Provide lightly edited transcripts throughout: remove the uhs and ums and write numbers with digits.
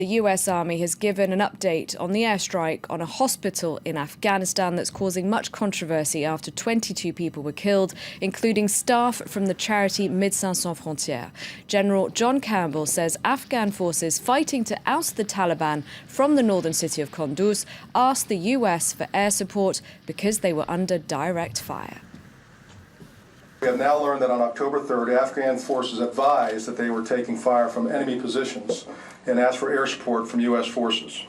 The US Army has given an update on the airstrike on a hospital in Afghanistan that's causing much controversy after 22 people were killed, including staff from the charity Médecins Sans Frontières. General John Campbell says Afghan forces fighting to oust the Taliban from the northern city of Kunduz asked the US for air support because they were under direct fire. We have now learned that on October 3rd, Afghan forces advised that they were taking fire from enemy positions and asked for air support from U.S. forces.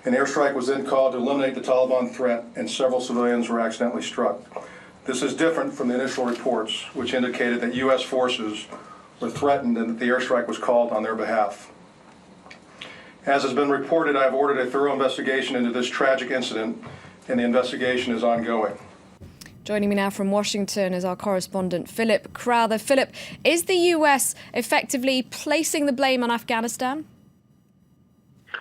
An airstrike was then called to eliminate the Taliban threat, and several civilians were accidentally struck. This is different from the initial reports, which indicated that U.S. forces were threatened and that the airstrike was called on their behalf. As has been reported, I have ordered a thorough investigation into this tragic incident, and the investigation is ongoing. Joining me now from Washington is our correspondent, Philip Crowther. Philip, is the US effectively placing the blame on Afghanistan?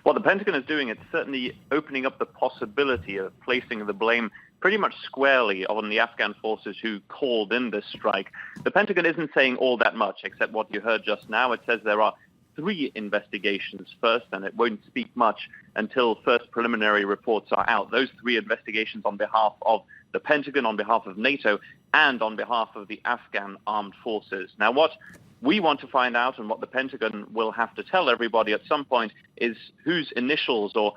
What the Pentagon is doing, it's certainly opening up the possibility of placing the blame pretty much squarely on the Afghan forces who called in this strike. The Pentagon isn't saying all that much, except what you heard just now. It says there are 3 investigations first, and it won't speak much until first preliminary reports are out. Those 3 investigations on behalf of the Pentagon, on behalf of NATO, and on behalf of the Afghan armed forces. Now, what we want to find out, and what the Pentagon will have to tell everybody at some point, is whose initials are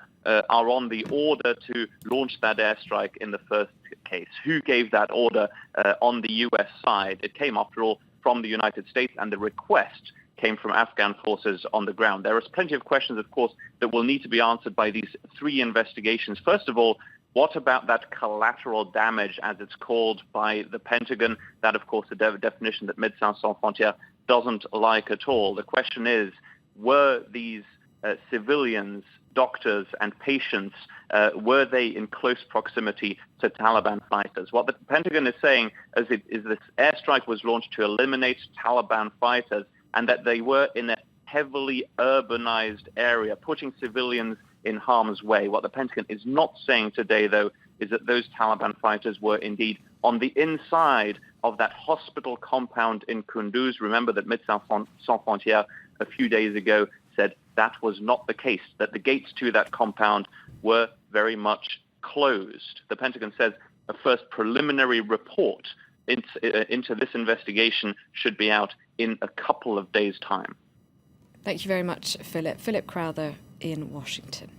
on the order to launch that airstrike in the first case. Who gave that order on the U.S. side? It came, after all, from the United States, and the request came from Afghan forces on the ground. There is plenty of questions, of course, that will need to be answered by these 3 investigations. First of all, what about that collateral damage, as it's called by the Pentagon? That, of course, the definition that Médecins Sans Frontières doesn't like at all. The question is, were these civilians, doctors and patients, were they in close proximity to Taliban fighters? What the Pentagon is saying is this airstrike was launched to eliminate Taliban fighters, and that they were in a heavily urbanized area, putting civilians in harm's way. What the Pentagon is not saying today, though, is that those Taliban fighters were indeed on the inside of that hospital compound in Kunduz. Remember that Médecins Sans Frontières a few days ago said that was not the case, that the gates to that compound were very much closed. The Pentagon says a first preliminary report into this investigation should be out in a couple of days' time. Thank you very much, Philip. Philip Crowther in Washington.